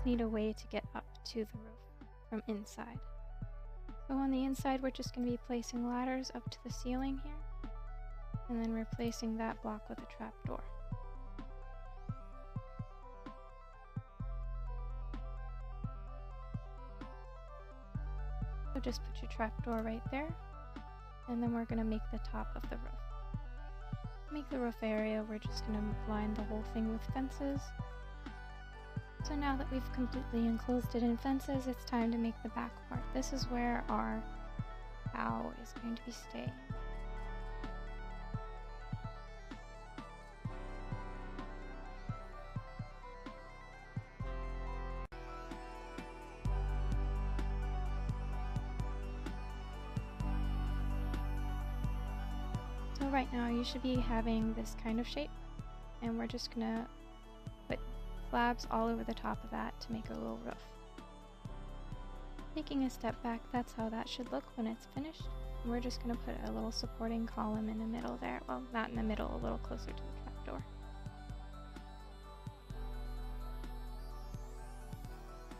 just need a way to get up to the roof from inside. So on the inside, we're just going to be placing ladders up to the ceiling here, and then replacing that block with a trapdoor. So just put your trapdoor right there, and then we're going to make the top of the roof. To make the roof area, we're just going to line the whole thing with fences. So now that we've completely enclosed it in fences, it's time to make the back part. This is where our cow is going to be staying. So right now you should be having this kind of shape, and we're just gonna put slabs all over the top of that to make a little roof. Taking a step back, that's how that should look when it's finished. We're just gonna put a little supporting column in the middle there. Well, not in the middle, a little closer to the trapdoor.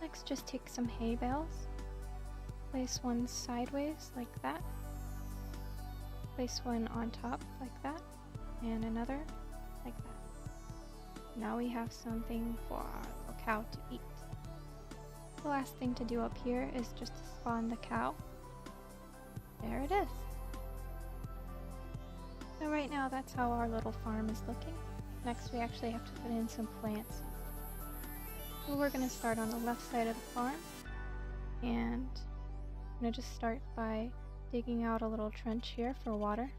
Next, just take some hay bales, place one sideways like that. Place one on top like that, and another like that. Now we have something for our little cow to eat. The last thing to do up here is just to spawn the cow. There it is. So right now that's how our little farm is looking. Next we actually have to put in some plants. So we're going to start on the left side of the farm, and I'm going to just start by digging out a little trench here for water.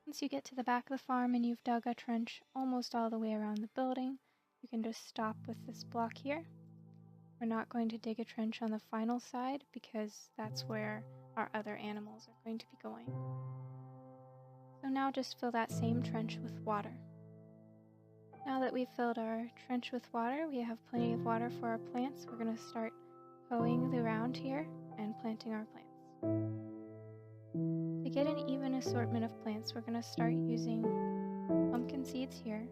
Once you get to the back of the farm and you've dug a trench almost all the way around the building, you can just stop with this block here. We're not going to dig a trench on the final side because that's where our other animals are going to be going. So now just fill that same trench with water. Now that we've filled our trench with water, we have plenty of water for our plants. We're going to start hoeing the ground here and planting our plants. To get an even assortment of plants, we're going to start using pumpkin seeds here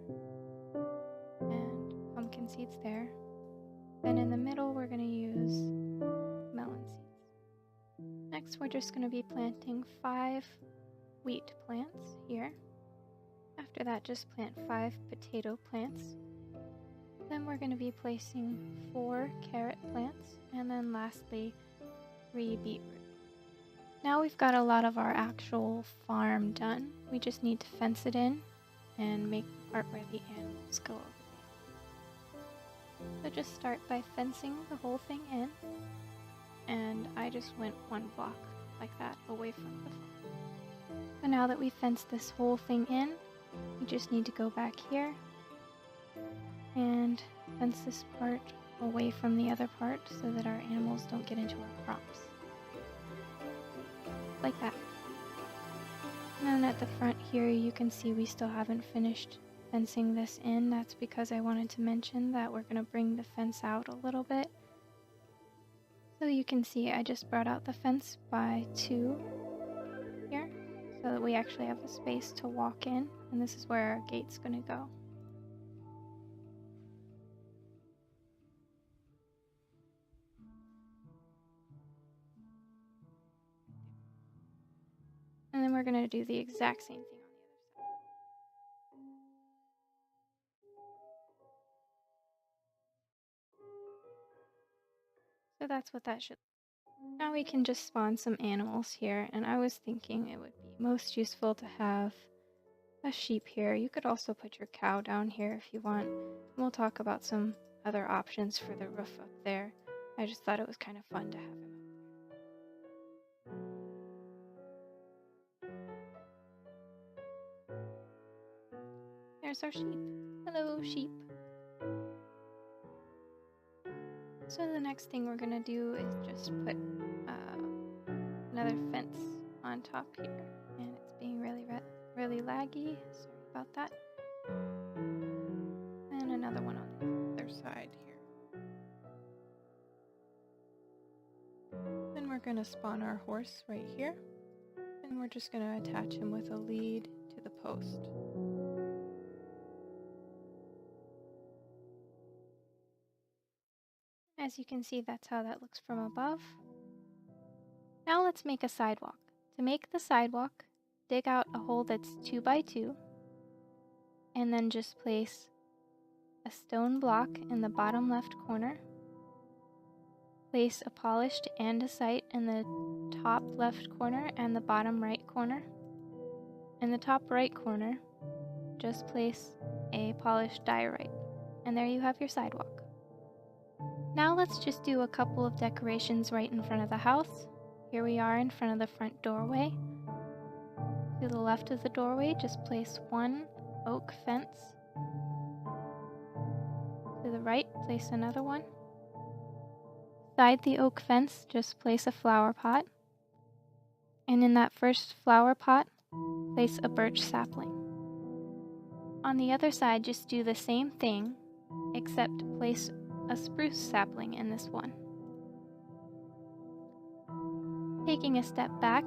and pumpkin seeds there. Then in the middle, we're going to use melon seeds. Next, we're just going to be planting 5 wheat plants here. After that, just plant 5 potato plants. Then we're going to be placing 4 carrot plants, and then lastly, 3 beetroot. Now we've got a lot of our actual farm done. We just need to fence it in and make the part where the animals go over. So just start by fencing the whole thing in, and I just went 1 block like that away from the farm. So now that we've fenced this whole thing in, we just need to go back here and fence this part away from the other part so that our animals don't get into our crops. Like that. And then at the front here you can see we still haven't finished fencing this in. That's because I wanted to mention that we're going to bring the fence out a little bit. So you can see I just brought out the fence by 2 here so that we actually have a space to walk in, and this is where our gate's going to go. And then we're going to do the exact same thing on the other side. So that's what that should look like. Now we can just spawn some animals here, and I was thinking it would be most useful to have a sheep here. You could also put your cow down here if you want. We'll talk about some other options for the roof up there. I just thought it was kind of fun to have him up there. There's our sheep. Hello, sheep. So the next thing we're gonna do is just put another fence on top here, and it's being really laggy. Sorry about that. And another one on side here. Then we're going to spawn our horse right here, and we're just going to attach him with a lead to the post. As you can see, that's how that looks from above. Now let's make a sidewalk. To make the sidewalk, dig out a hole that's 2 by 2, and then just place a stone block in the bottom left corner. Place a polished andesite in the top left corner and the bottom right corner. In the top right corner, just place a polished diorite. And there you have your sidewalk. Now let's just do a couple of decorations right in front of the house. Here we are in front of the front doorway. To the left of the doorway, just place one oak fence. To the right, place another one. Beside the oak fence, just place a flower pot. And in that first flower pot, place a birch sapling. On the other side, just do the same thing, except place a spruce sapling in this one. Taking a step back,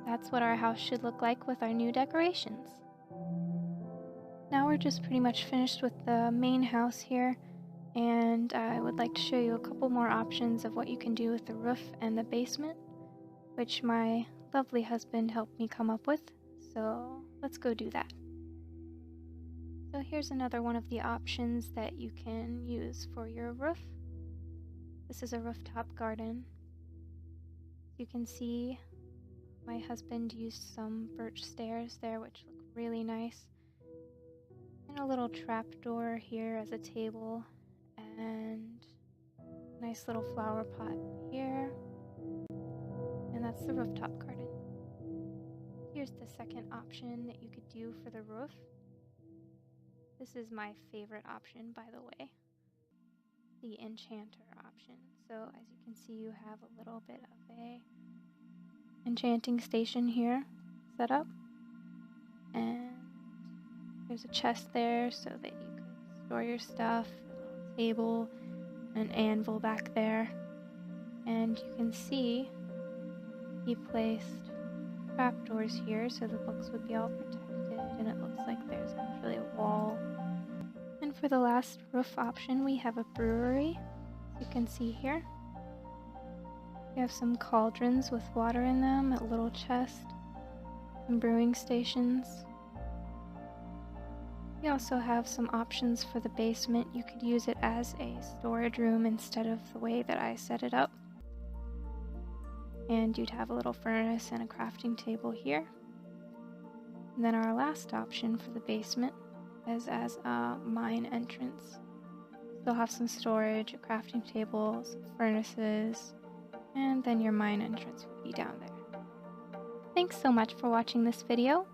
that's what our house should look like with our new decorations. Now we're just pretty much finished with the main house here, and I would like to show you a couple more options of what you can do with the roof and the basement, which my lovely husband helped me come up with, so let's go do that. So here's another one of the options that you can use for your roof. This is a rooftop garden. You can see my husband used some birch stairs there, which look really nice. And a little trapdoor here as a table, and a nice little flower pot here. And that's the rooftop garden. Here's the second option that you could do for the roof. This is my favorite option, by the way, the enchanter option. So as you can see, you have a little bit of a enchanting station here set up, and there's a chest there so that you could store your stuff, a little table, an anvil back there, and you can see he placed trapdoors here so the books would be all protected, and it looks like there's actually a wall. And for the last roof option, we have a brewery, as you can see here. We have some cauldrons with water in them, a little chest, some brewing stations. We also have some options for the basement. You could use it as a storage room instead of the way that I set it up. And you'd have a little furnace and a crafting table here. And then our last option for the basement is as a mine entrance. You'll have some storage, a crafting table, some furnaces, and then your mine entrance would be down there. Thanks so much for watching this video.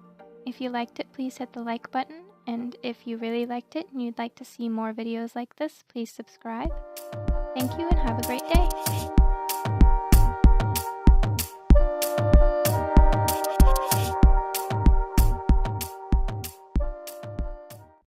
If you liked it, please hit the like button, and if you really liked it and you'd like to see more videos like this, please subscribe. Thank you and have a great day.